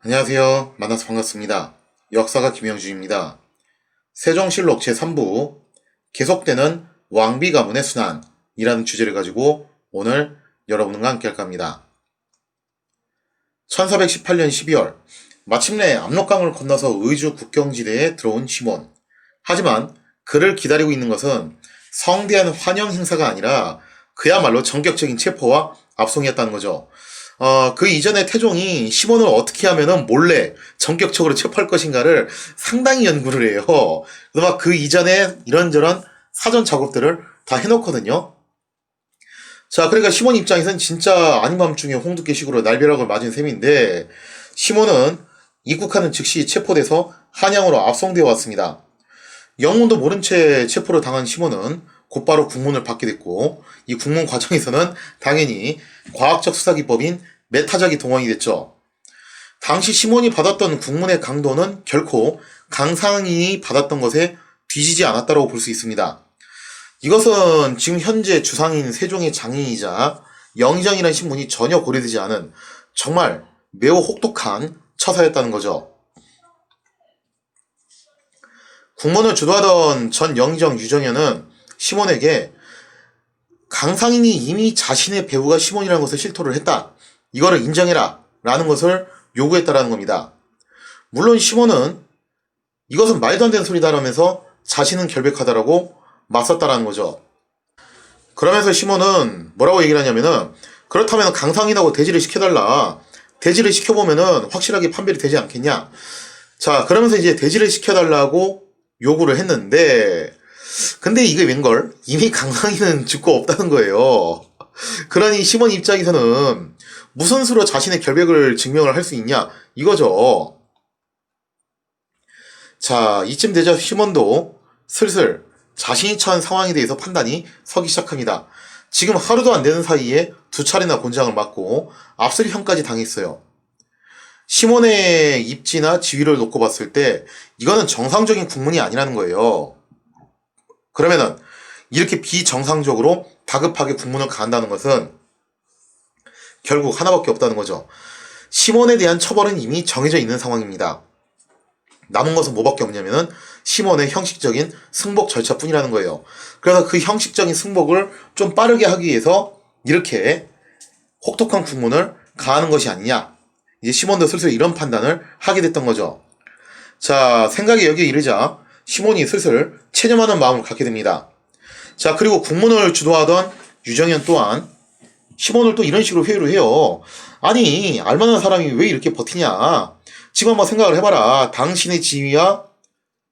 안녕하세요. 만나서 반갑습니다. 역사가 김영준입니다. 세종실록 제3부 계속되는 왕비 가문의 순환이라는 주제를 가지고 오늘 여러분과 함께 할까 합니다. 1418년 12월 마침내 압록강을 건너서 의주 국경지대에 들어온 시몬. 하지만 그를 기다리고 있는 것은 성대한 환영 행사가 아니라 그야말로 전격적인 체포와 압송이었다는 거죠. 그 이전에 태종이 시몬을 어떻게 하면은 몰래 전격적으로 체포할 것인가를 상당히 연구를 해요. 그래서 막 그 이전에 이런저런 사전 작업들을 다 해놓거든요. 자, 그러니까 시몬 입장에서는 진짜 아닌 밤중에 홍두깨식으로 날벼락을 맞은 셈인데, 시몬은 입국하는 즉시 체포돼서 한양으로 압송되어 왔습니다. 영문도 모른 채 체포를 당한 시몬은 곧바로 국문을 받게 됐고, 이 국문 과정에서는 당연히 과학적 수사기법인 메타작이 동원이 됐죠. 당시 시몬이 받았던 국문의 강도는 결코 강상인이 받았던 것에 뒤지지 않았다고 볼 수 있습니다. 이것은 지금 현재 주상인 세종의 장인이자 영의정이라는 신분이 전혀 고려되지 않은 정말 매우 혹독한 처사였다는 거죠. 국문을 주도하던 전 영의정 유정현은 시몬에게 강상인이 이미 자신의 배우가 시몬이라는 것을 실토를 했다. 이거를 인정해라. 라는 것을 요구했다라는 겁니다. 물론 시몬은 이것은 말도 안 되는 소리다라면서 자신은 결백하다라고 맞섰다라는 거죠. 그러면서 시몬은 뭐라고 얘기를 하냐면은 그렇다면 강상인하고 대지를 시켜달라. 대지를 시켜보면은 확실하게 판별이 되지 않겠냐. 자, 그러면서 이제 대지를 시켜달라고 요구를 했는데 근데 이게 웬걸? 이미 강상인은 죽고 없다는 거예요. 그러니 시몬 입장에서는 무슨 수로 자신의 결백을 증명을 할 수 있냐? 이거죠. 자, 이쯤 되자 시몬도 슬슬 자신이 처한 상황에 대해서 판단이 서기 시작합니다. 지금 하루도 안 되는 사이에 2차례나 곤장을 맞고 압수형까지 당했어요. 시몬의 입지나 지위를 놓고 봤을 때 이거는 정상적인 국문이 아니라는 거예요. 그러면은 이렇게 비정상적으로 다급하게 국문을 가한다는 것은 결국 하나밖에 없다는 거죠. 시몬에 대한 처벌은 이미 정해져 있는 상황입니다. 남은 것은 뭐밖에 없냐면은 시몬의 형식적인 승복 절차뿐이라는 거예요. 그래서 그 형식적인 승복을 좀 빠르게 하기 위해서 이렇게 혹독한 국문을 가하는 것이 아니냐. 이제 시몬도 슬슬 이런 판단을 하게 됐던 거죠. 자, 생각이 여기에 이르자 시몬이 슬슬 체념하는 마음을 갖게 됩니다. 자, 그리고 국문을 주도하던 유정현 또한 시몬을 또 이런 식으로 회유를 해요. 아니, 알만한 사람이 왜 이렇게 버티냐. 지금 한번 생각을 해봐라. 당신의 지위와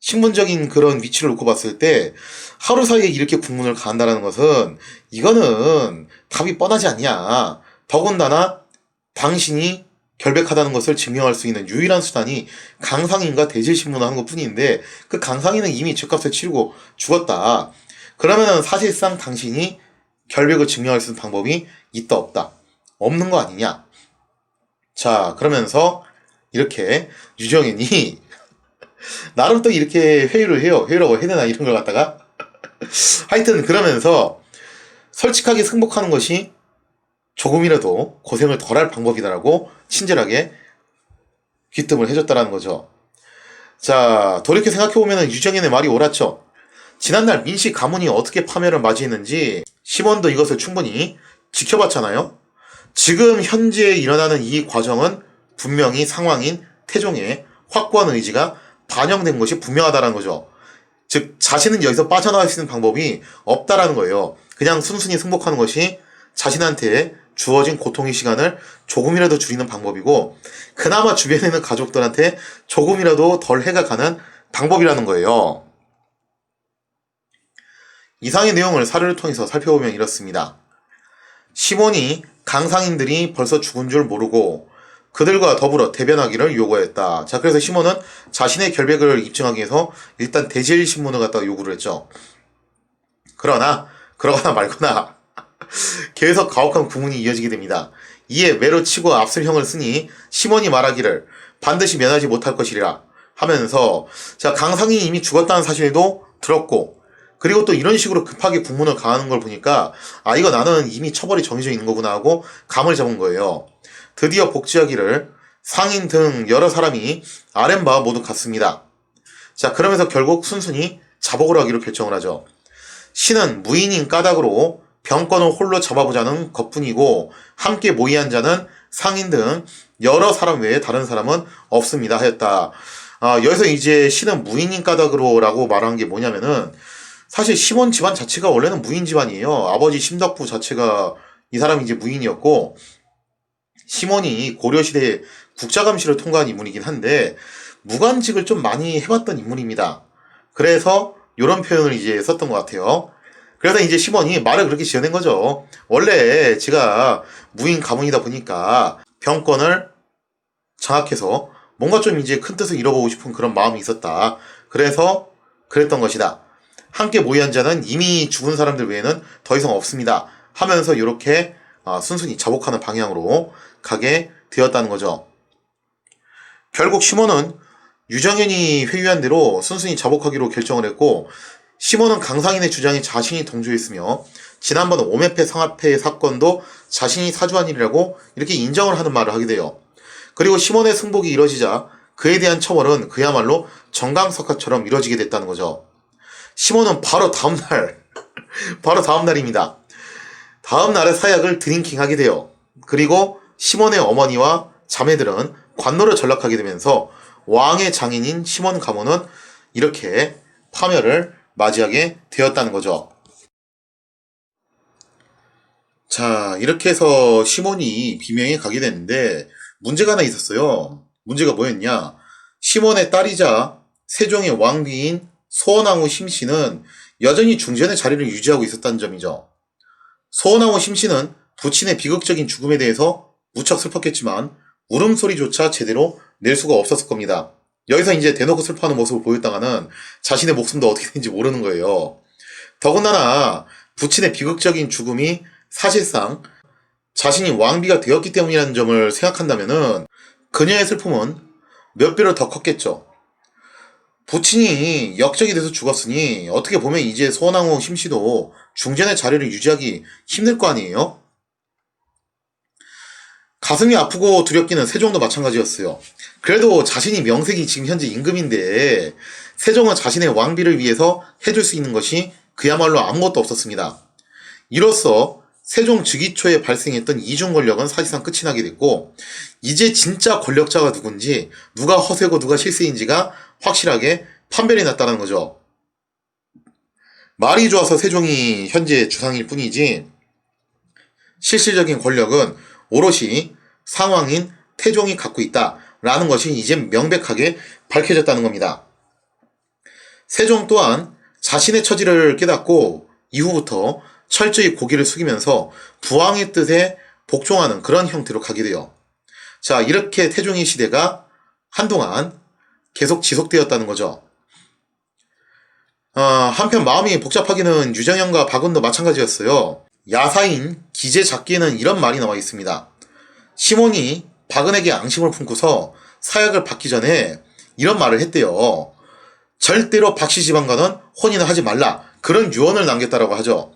신분적인 그런 위치를 놓고 봤을 때 하루 사이에 이렇게 국문을 가한다는 것은 이거는 답이 뻔하지 않냐. 더군다나 당신이 결백하다는 것을 증명할 수 있는 유일한 수단이 강상인과 대질신문을 하는 것 뿐인데 그 강상인은 이미 죗값을 치르고 죽었다. 그러면은 사실상 당신이 결백을 증명할 수 있는 방법이 있다 없다. 없는 거 아니냐. 자, 그러면서 이렇게 유정현이 나름 또 이렇게 회유를 해요. 회유라고 해야 되나 이런 걸 갖다가 하여튼 그러면서 솔직하게 승복하는 것이 조금이라도 고생을 덜할 방법이다라고 친절하게 귀뜸을 해줬다라는 거죠. 자, 돌이켜 생각해보면 유정현의 말이 옳았죠. 지난날 민씨 가문이 어떻게 파멸을 맞이했는지 시몬도 이것을 충분히 지켜봤잖아요. 지금 현재 일어나는 이 과정은 분명히 상황인 태종의 확고한 의지가 반영된 것이 분명하다는 거죠. 즉 자신은 여기서 빠져나갈 수 있는 방법이 없다라는 거예요. 그냥 순순히 승복하는 것이 자신한테 주어진 고통의 시간을 조금이라도 줄이는 방법이고 그나마 주변에 있는 가족들한테 조금이라도 덜 해가 가는 방법이라는 거예요. 이상의 내용을 사료를 통해서 살펴보면 이렇습니다. 시몬이 강상인들이 벌써 죽은 줄 모르고 그들과 더불어 대변하기를 요구했다. 자, 그래서 시몬은 자신의 결백을 입증하기 위해서 일단 대질 신문을 갖다가 요구를 했죠. 그러거나 말거나 계속 가혹한 구문이 이어지게 됩니다. 이에 매로 치고 압술형을 쓰니 시몬이 말하기를 반드시 면하지 못할 것이라 하면서 자, 강상인이 이미 죽었다는 사실도 들었고 그리고 또 이런 식으로 급하게 국문을 가하는 걸 보니까 아, 이거 나는 이미 처벌이 정해져 있는 거구나 하고 감을 잡은 거예요. 드디어 복지하기를 상인 등 여러 사람이 아랜 바 모두 같습니다. 자, 그러면서 결국 순순히 자복을 하기로 결정을 하죠. 신은 무인인 까닭으로 병권을 홀로 잡아보자는 것뿐이고 함께 모의한 자는 상인 등 여러 사람 외에 다른 사람은 없습니다 하였다. 여기서 이제 신은 무인인 까닭으로 라고 말한 게 뭐냐면은 사실 시몬 집안 자체가 원래는 무인 집안이에요. 아버지 심덕부 자체가 이 사람이 이제 무인이었고 시몬이 고려시대에 국자감시를 통과한 인물이긴 한데 무관직을 좀 많이 해봤던 인물입니다. 그래서 이런 표현을 이제 썼던 것 같아요. 그래서 이제 시몬이 말을 그렇게 지어낸 거죠. 원래 제가 무인 가문이다 보니까 병권을 장악해서 뭔가 좀 이제 큰 뜻을 이뤄보고 싶은 그런 마음이 있었다. 그래서 그랬던 것이다. 함께 모의한 자는 이미 죽은 사람들 외에는 더 이상 없습니다. 하면서 이렇게 순순히 자복하는 방향으로 가게 되었다는 거죠. 결국 시몬은 유정현이 회유한 대로 순순히 자복하기로 결정을 했고 시몬은 강상인의 주장에 자신이 동조했으며 지난번 오매패 상하패 사건도 자신이 사주한 일이라고 이렇게 인정을 하는 말을 하게 돼요. 그리고 시몬의 승복이 이뤄지자 그에 대한 처벌은 그야말로 정강석화처럼 이뤄지게 됐다는 거죠. 시몬은 바로 다음날입니다. 다음날에 사약을 드링킹하게 돼요. 그리고 시몬의 어머니와 자매들은 관노를 전락하게 되면서 왕의 장인인 시몬 가문은 이렇게 파멸을 맞이하게 되었다는 거죠. 자, 이렇게 해서 시몬이 비명에 가게 됐는데 문제가 하나 있었어요. 문제가 뭐였냐? 시몬의 딸이자 세종의 왕비인 소원왕후 심씨는 여전히 중전의 자리를 유지하고 있었다는 점이죠. 소원왕후 심씨는 부친의 비극적인 죽음에 대해서 무척 슬펐겠지만 울음소리조차 제대로 낼 수가 없었을 겁니다. 여기서 이제 대놓고 슬퍼하는 모습을 보였다가는 자신의 목숨도 어떻게 되는지 모르는 거예요. 더군다나 부친의 비극적인 죽음이 사실상 자신이 왕비가 되었기 때문이라는 점을 생각한다면은 그녀의 슬픔은 몇 배로 더 컸겠죠. 부친이 역적이 돼서 죽었으니 어떻게 보면 이제 소원왕후 심씨도 중전의 자리를 유지하기 힘들 거 아니에요? 가슴이 아프고 두렵기는 세종도 마찬가지였어요. 그래도 자신이 명색이 지금 현재 임금인데 세종은 자신의 왕비를 위해서 해줄 수 있는 것이 그야말로 아무것도 없었습니다. 이로써 세종 즉위 초에 발생했던 이중 권력은 사실상 끝이 나게 됐고 이제 진짜 권력자가 누군지 누가 허세고 누가 실세인지가 확실하게 판별이 났다는 거죠. 말이 좋아서 세종이 현재 주상일 뿐이지 실질적인 권력은 오롯이 상왕인 태종이 갖고 있다라는 것이 이제 명백하게 밝혀졌다는 겁니다. 세종 또한 자신의 처지를 깨닫고 이후부터 철저히 고개를 숙이면서 부왕의 뜻에 복종하는 그런 형태로 가게 돼요. 자, 이렇게 태종의 시대가 한동안 계속 지속되었다는 거죠. 한편 마음이 복잡하기는 유정현과 박은도 마찬가지였어요. 야사인 기재작기에는 이런 말이 나와 있습니다. 시몬이 박은에게 앙심을 품고서 사약을 받기 전에 이런 말을 했대요. 절대로 박씨 집안과는 혼인을 하지 말라. 그런 유언을 남겼다라고 하죠.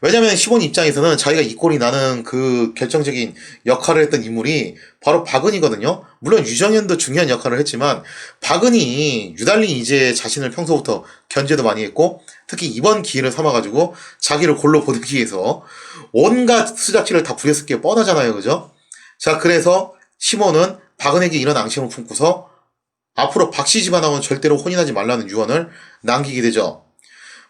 왜냐면 시몬 입장에서는 자기가 이 꼴이 나는 그 결정적인 역할을 했던 인물이 바로 박은이거든요. 물론 유정현도 중요한 역할을 했지만 박은이 유달리 이제 자신을 평소부터 견제도 많이 했고 특히 이번 기회를 삼아가지고 자기를 골로 보내기 위해서 온갖 수작질을 다 부렸을 게 뻔하잖아요. 그죠? 자, 그래서 시몬은 박은에게 이런 앙심을 품고서 앞으로 박씨 집안하고는 절대로 혼인하지 말라는 유언을 남기게 되죠.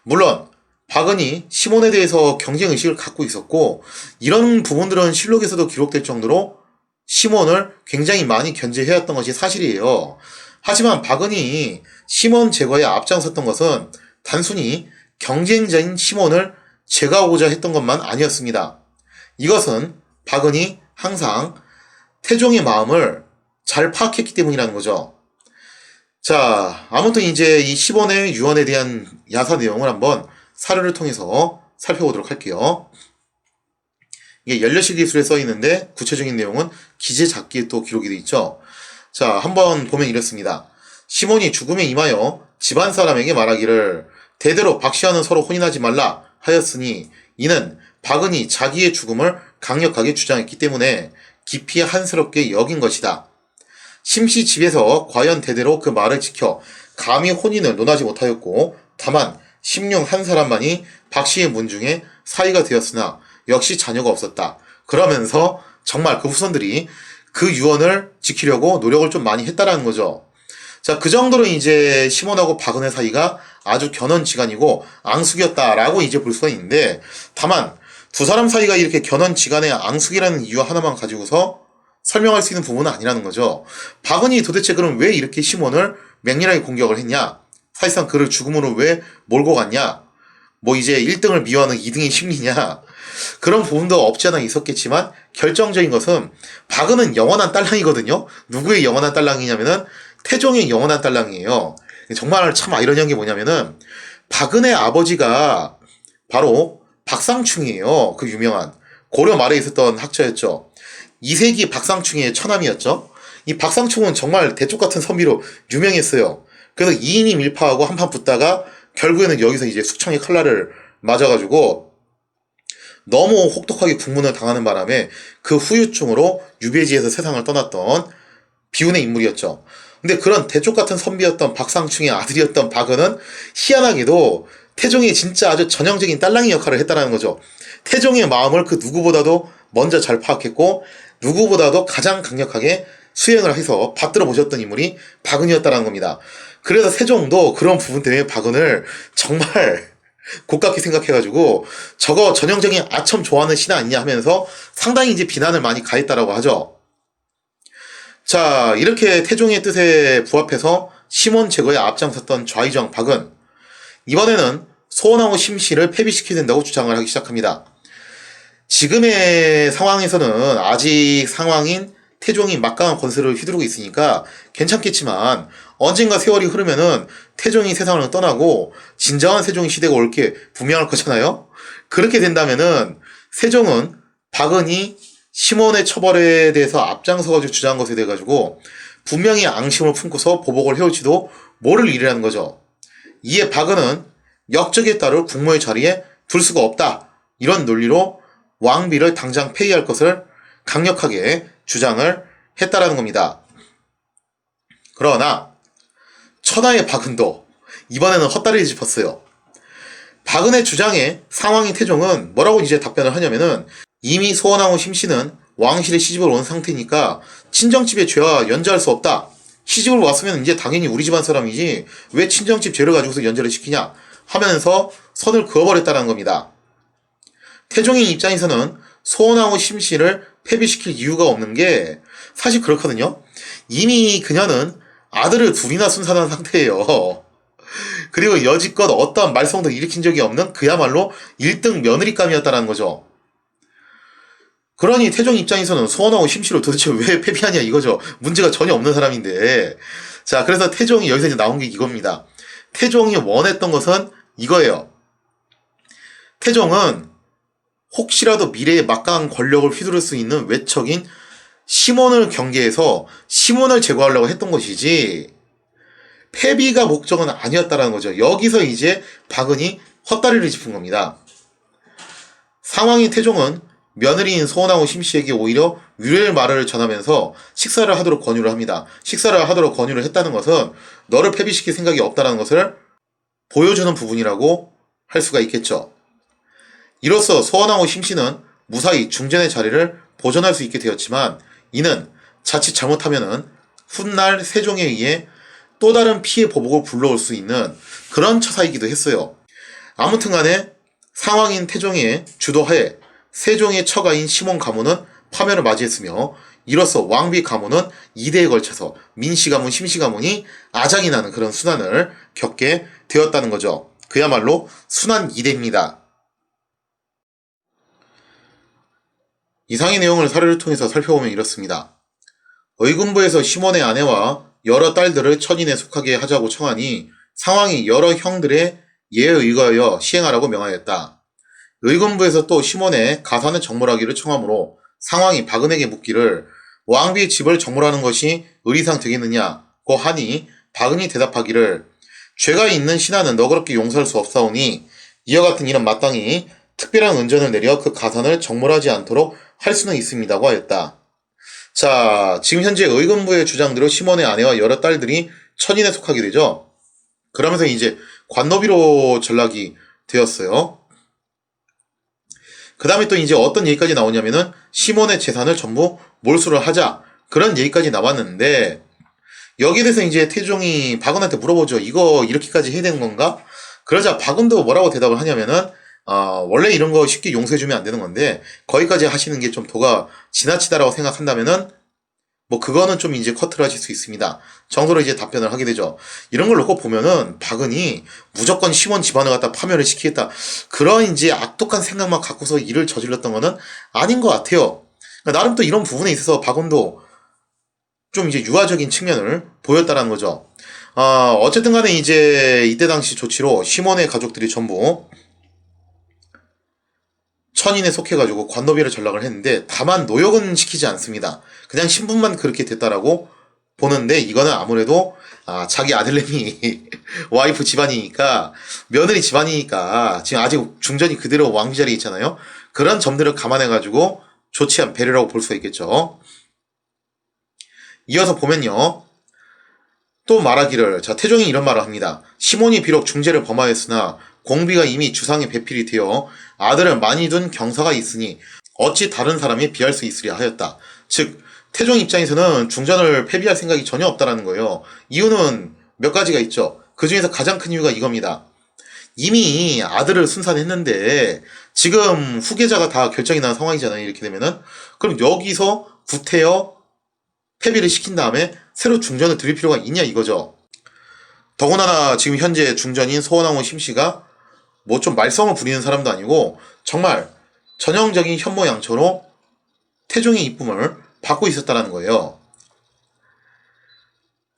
물론 박은이 시몬에 대해서 경쟁의식을 갖고 있었고 이런 부분들은 실록에서도 기록될 정도로 시몬을 굉장히 많이 견제해왔던 것이 사실이에요. 하지만 박은이 시몬 제거에 앞장섰던 것은 단순히 경쟁자인 시몬을 제거하고자 했던 것만 아니었습니다. 이것은 박은이 항상 태종의 마음을 잘 파악했기 때문이라는 거죠. 자, 아무튼 이제 이 시몬의 유언에 대한 야사 내용을 한번 사료를 통해서 살펴보도록 할게요. 이게 연려실 기술에 써 있는데 구체적인 내용은 기재작기에 또 기록이 되어 있죠. 자, 한번 보면 이렇습니다. 시몬이 죽음에 임하여 집안 사람에게 말하기를 대대로 박씨와는 서로 혼인하지 말라 하였으니 이는 박은이 자기의 죽음을 강력하게 주장했기 때문에 깊이 한스럽게 여긴 것이다. 심씨 집에서 과연 대대로 그 말을 지켜 감히 혼인을 논하지 못하였고 다만 심령 한 사람만이 박씨의 문중에 사이가 되었으나 역시 자녀가 없었다. 그러면서 정말 그 후손들이 그 유언을 지키려고 노력을 좀 많이 했다라는 거죠. 자, 그 정도로 이제 시몬하고 박은의 사이가 아주 견원지간이고 앙숙이었다라고 이제 볼 수가 있는데, 다만 두 사람 사이가 이렇게 견원지간의 앙숙이라는 이유 하나만 가지고서 설명할 수 있는 부분은 아니라는 거죠. 박은이 도대체 그럼 왜 이렇게 시몬을 맹렬하게 공격을 했냐? 사실상 그를 죽음으로 왜 몰고 갔냐? 뭐 이제 1등을 미워하는 2등의 심리냐? 그런 부분도 없지 않아 있었겠지만 결정적인 것은 박은은 영원한 딸랑이거든요. 누구의 영원한 딸랑이냐면은 태종의 영원한 딸랑이에요. 정말 참 아이러니한 게 뭐냐면은 박은의 아버지가 바로 박상충이에요. 그 유명한 고려 말에 있었던 학자였죠. 2세기 박상충의 처남이었죠. 이 박상충은 정말 대쪽 같은 선비로 유명했어요. 그래서 2인이 밀파하고 한판 붙다가 결국에는 여기서 이제 숙청의 칼날을 맞아가지고 너무 혹독하게 국문을 당하는 바람에 그 후유증으로 유배지에서 세상을 떠났던 비운의 인물이었죠. 근데 그런 대쪽 같은 선비였던 박상충의 아들이었던 박은은 희한하게도 태종이 진짜 아주 전형적인 딸랑이 역할을 했다는 거죠. 태종의 마음을 그 누구보다도 먼저 잘 파악했고 누구보다도 가장 강력하게 수행을 해서 받들어 보셨던 인물이 박은이었다는 겁니다. 그래서 세종도 그런 부분 때문에 박은을 정말 곱깝게 생각해가지고 저거 전형적인 아첨 좋아하는 신하 아니냐 하면서 상당히 이제 비난을 많이 가했다라고 하죠. 자, 이렇게 태종의 뜻에 부합해서 시몬 제거에 앞장섰던 좌의정 박은 이번에는 소원하고 심씨를 폐비시켜야 된다고 주장을 하기 시작합니다. 지금의 상황에서는 아직 상황인 태종이 막강한 권세를 휘두르고 있으니까 괜찮겠지만 언젠가 세월이 흐르면은 태종이 세상을 떠나고 진정한 세종의 시대가 올 게 분명할 거잖아요. 그렇게 된다면은 세종은 박은이 시몬의 처벌에 대해서 앞장서가지고 주장한 것에 대해 가지고 분명히 앙심을 품고서 보복을 해올지도 모를 일이라는 거죠. 이에 박은은 역적에 따를 국모의 자리에 둘 수가 없다. 이런 논리로 왕비를 당장 폐위할 것을 강력하게 주장을 했다라는 겁니다. 그러나 천하의 박은도 이번에는 헛다리를 짚었어요. 박은의 주장에 상황인 태종은 뭐라고 이제 답변을 하냐면은 이미 소원하고 심씨는 왕실에 시집을 온 상태니까 친정집의 죄와 연좌할 수 없다. 시집을 왔으면 이제 당연히 우리 집안 사람이지 왜 친정집 죄를 가지고서 연좌를 시키냐 하면서 선을 그어버렸다는 겁니다. 태종의 입장에서는 소원하고 심씨를 폐비시킬 이유가 없는 게 사실 그렇거든요. 이미 그녀는 아들을 둘이나 순산한 상태예요. 그리고 여지껏 어떠한 말썽도 일으킨 적이 없는 그야말로 1등 며느리감이었다는 거죠. 그러니 태종 입장에서는 소원하고 심씨를 도대체 왜 폐비하냐 이거죠. 문제가 전혀 없는 사람인데. 자, 그래서 태종이 여기서 이제 나온 게 이겁니다. 태종이 원했던 것은 이거예요. 태종은 혹시라도 미래에 막강한 권력을 휘두를 수 있는 외척인 시몬을 경계해서 시몬을 제거하려고 했던 것이지 폐비가 목적은 아니었다라는 거죠. 여기서 이제 박은이 헛다리를 짚은 겁니다. 상황인 태종은 며느리인 소원하고 심씨에게 오히려 위로의 말을 전하면서 식사를 하도록 권유를 합니다. 식사를 하도록 권유를 했다는 것은 너를 폐비시킬 생각이 없다는 것을 보여주는 부분이라고 할 수가 있겠죠. 이로써 소원하고 심씨는 무사히 중전의 자리를 보존할 수 있게 되었지만 이는 자칫 잘못하면은 훗날 세종에 의해 또 다른 피해 보복을 불러올 수 있는 그런 처사이기도 했어요. 아무튼 간에 상황인 태종의 주도하에 세종의 처가인 시몬 가문은 파멸을 맞이했으며 이로써 왕비 가문은 2대에 걸쳐서 민씨 가문, 심씨 가문이 아작이 나는 그런 순환을 겪게 되었다는 거죠. 그야말로 순환 2대입니다. 이상의 내용을 사례를 통해서 살펴보면 이렇습니다. 의군부에서 시몬의 아내와 여러 딸들을 천인에 속하게 하자고 청하니 상황이 여러 형들의 예에 의거하여 시행하라고 명하였다. 의군부에서 또 시몬의 가산을 정몰하기를 청하므로 상황이 박은에게 묻기를 왕비의 집을 정몰하는 것이 의리상 되겠느냐고 하니 박은이 대답하기를 죄가 있는 신하는 너그럽게 용서할 수 없사오니 이와 같은 일은 마땅히 특별한 은전을 내려 그 가산을 정몰하지 않도록 할 수는 있습니다고 하였다. 자, 지금 현재 의금부의 주장대로 시몬의 아내와 여러 딸들이 천인에 속하게 되죠. 그러면서 이제 관노비로 전락이 되었어요. 그 다음에 또 이제 어떤 얘기까지 나오냐면은 시몬의 재산을 전부 몰수를 하자. 그런 얘기까지 나왔는데, 여기에 대해서 이제 태종이 박은한테 물어보죠. 이거 이렇게까지 해야 되는 건가? 그러자 박은도 뭐라고 대답을 하냐면은, 원래 이런 거 쉽게 용서해주면 안 되는 건데, 거기까지 하시는 게 좀 도가 지나치다라고 생각한다면은, 뭐 그거는 좀 이제 커트를 하실 수 있습니다. 정도로 이제 답변을 하게 되죠. 이런 걸 놓고 보면은 박은이 무조건 시몬 집안을 갖다 파멸을 시키겠다. 그런 이제 악독한 생각만 갖고서 일을 저질렀던 거는 아닌 것 같아요. 그러니까 나름 또 이런 부분에 있어서 박은도 좀 이제 유화적인 측면을 보였다라는 거죠. 어쨌든 간에 이제 이때 당시 조치로 시몬의 가족들이 전부 천인에 속해가지고 관노비를 전락을 했는데, 다만 노역은 시키지 않습니다. 그냥 신분만 그렇게 됐다라고 보는데, 이거는 아무래도 자기 아들내미 와이프 집안이니까, 며느리 집안이니까 지금 아직 중전이 그대로 왕비 자리에 있잖아요. 그런 점들을 감안해가지고 조치한 배려라고 볼 수가 있겠죠. 이어서 보면요, 또 말하기를, 자, 태종이 이런 말을 합니다. 시몬이 비록 중죄를 범하였으나 공비가 이미 주상에 배필이 되어 아들을 많이 둔 경사가 있으니 어찌 다른 사람이 비할 수 있으랴 하였다. 즉, 태종 입장에서는 중전을 폐비할 생각이 전혀 없다라는 거예요. 이유는 몇 가지가 있죠. 그 중에서 가장 큰 이유가 이겁니다. 이미 아들을 순산했는데 지금 후계자가 다 결정이 난 상황이잖아요. 이렇게 되면은. 그럼 여기서 구태여 폐비를 시킨 다음에 새로 중전을 드릴 필요가 있냐 이거죠. 더군다나 지금 현재 중전인 서원왕후 심씨가 뭐 좀 말썽을 부리는 사람도 아니고 정말 전형적인 현모양처로 태종의 이쁨을 받고 있었다는 거예요.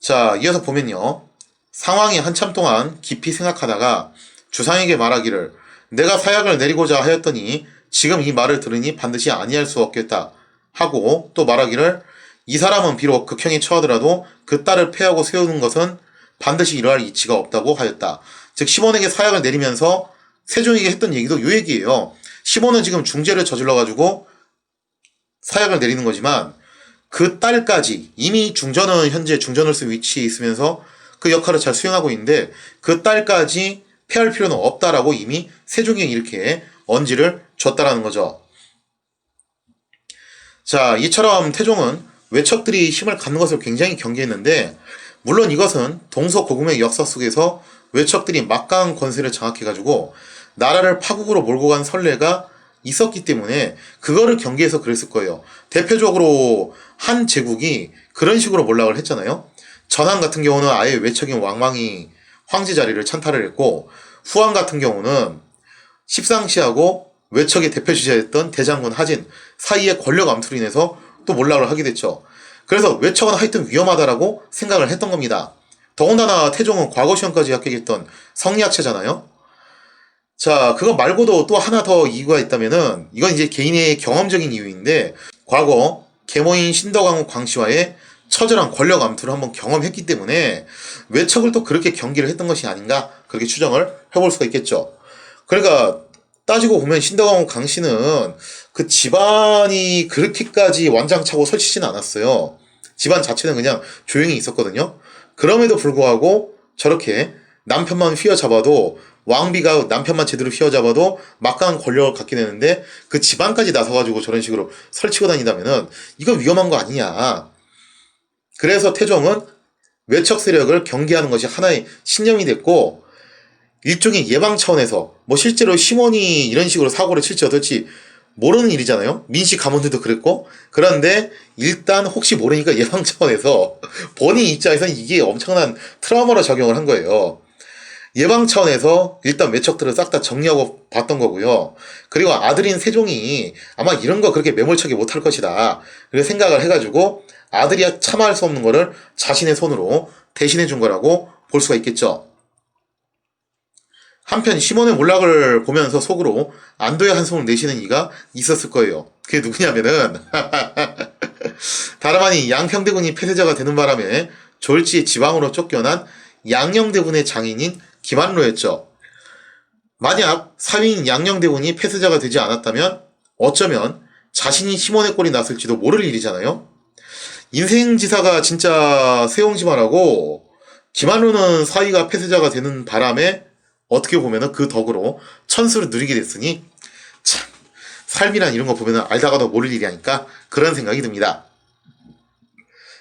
자, 이어서 보면요. 상황이 한참 동안 깊이 생각하다가 주상에게 말하기를, 내가 사약을 내리고자 하였더니 지금 이 말을 들으니 반드시 아니할 수 없겠다 하고, 또 말하기를, 이 사람은 비록 극형에 처하더라도 그 딸을 폐하고 세우는 것은 반드시 이러할 이치가 없다고 하였다. 즉 시몬에게 사약을 내리면서 세종에게 했던 얘기도 요 얘기예요. 시몬은 지금 중죄를 저질러가지고 사약을 내리는 거지만 그 딸까지, 이미 중전은 현재 중전을스 위치에 있으면서 그 역할을 잘 수행하고 있는데 그 딸까지 폐할 필요는 없다라고 이미 세종에게 이렇게 언지를 줬다라는 거죠. 자, 이처럼 태종은 외척들이 힘을 갖는 것을 굉장히 경계했는데, 물론 이것은 동서고금의 역사 속에서 외척들이 막강한 권세를 장악해가지고 나라를 파국으로 몰고 간 선례가 있었기 때문에 그거를 경계해서 그랬을 거예요. 대표적으로 한 제국이 그런 식으로 몰락을 했잖아요. 전한 같은 경우는 아예 외척인 왕망이 황제 자리를 찬탈을 했고, 후한 같은 경우는 십상시하고 외척의 대표 주자였던 대장군 하진 사이의 권력 암투로 인해서 또 몰락을 하게 됐죠. 그래서 외척은 하여튼 위험하다라고 생각을 했던 겁니다. 더군다나 태종은 과거 시험까지 합격했던 성리학자잖아요. 자, 그거 말고도 또 하나 더 이유가 있다면은, 이건 이제 개인의 경험적인 이유인데, 과거 계모인 신덕왕후 광씨와의 처절한 권력 암투를 한번 경험했기 때문에 외척을 또 그렇게 경기를 했던 것이 아닌가, 그렇게 추정을 해볼 수가 있겠죠. 그러니까 따지고 보면 신덕왕후 광씨는 그 집안이 그렇게까지 완장차고 설치지는 않았어요. 집안 자체는 그냥 조용히 있었거든요. 그럼에도 불구하고 저렇게 남편만 휘어잡아도, 왕비가 남편만 제대로 휘어잡아도 막강한 권력을 갖게 되는데 그 집안까지 나서가지고 저런 식으로 설치고 다닌다면은 이건 위험한 거 아니냐. 그래서 태종은 외척 세력을 경계하는 것이 하나의 신념이 됐고, 일종의 예방 차원에서, 뭐 실제로 시몬이 이런 식으로 사고를 칠지 어떨지 모르는 일이잖아요. 민씨 가문들도 그랬고. 그런데 일단 혹시 모르니까 예방 차원에서 본인 입장에서는 이게 엄청난 트라우마로 작용을 한 거예요. 예방 차원에서 일단 외척들을 싹 다 정리하고 봤던 거고요. 그리고 아들인 세종이 아마 이런 거 그렇게 매몰차게 못할 것이다, 그렇게 생각을 해가지고 아들이 참아할 수 없는 거를 자신의 손으로 대신해 준 거라고 볼 수가 있겠죠. 한편 시몬의 몰락을 보면서 속으로 안도의 한숨을 내쉬는 이가 있었을 거예요. 그게 누구냐면은 다름 아닌 양평대군이 폐쇄자가 되는 바람에 졸지에 지방으로 쫓겨난 양녕대군의 장인인 김한로였죠. 만약 사위인 양녕대군이 폐쇄자가 되지 않았다면 어쩌면 자신이 시몬의 꼴이 났을지도 모를 일이잖아요. 인생지사가 진짜 세용지마라고 김한루는 사위가 폐쇄자가 되는 바람에 어떻게 보면은 그 덕으로 천수를 누리게 됐으니 참 삶이란 이런 거 보면은 알다가도 모를 일이니까 그런 생각이 듭니다.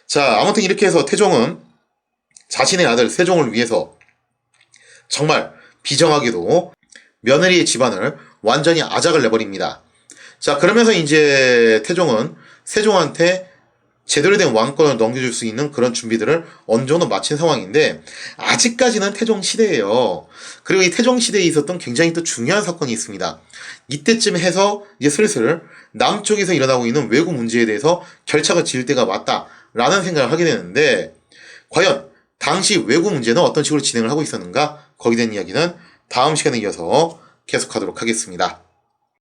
자, 아무튼 이렇게 해서 태종은 자신의 아들 세종을 위해서 정말 비정하게도 며느리의 집안을 완전히 아작을 내버립니다. 자, 그러면서 이제 태종은 세종한테 제대로 된 왕권을 넘겨줄 수 있는 그런 준비들을 어느 정도 마친 상황인데, 아직까지는 태종 시대예요. 그리고 이 태종 시대에 있었던 굉장히 또 중요한 사건이 있습니다. 이때쯤 해서 이제 슬슬 남쪽에서 일어나고 있는 외국 문제에 대해서 결착을 지을 때가 맞다라는 생각을 하게 되는데, 과연 당시 외국 문제는 어떤 식으로 진행을 하고 있었는가? 거기에 대한 이야기는 다음 시간에 이어서 계속하도록 하겠습니다.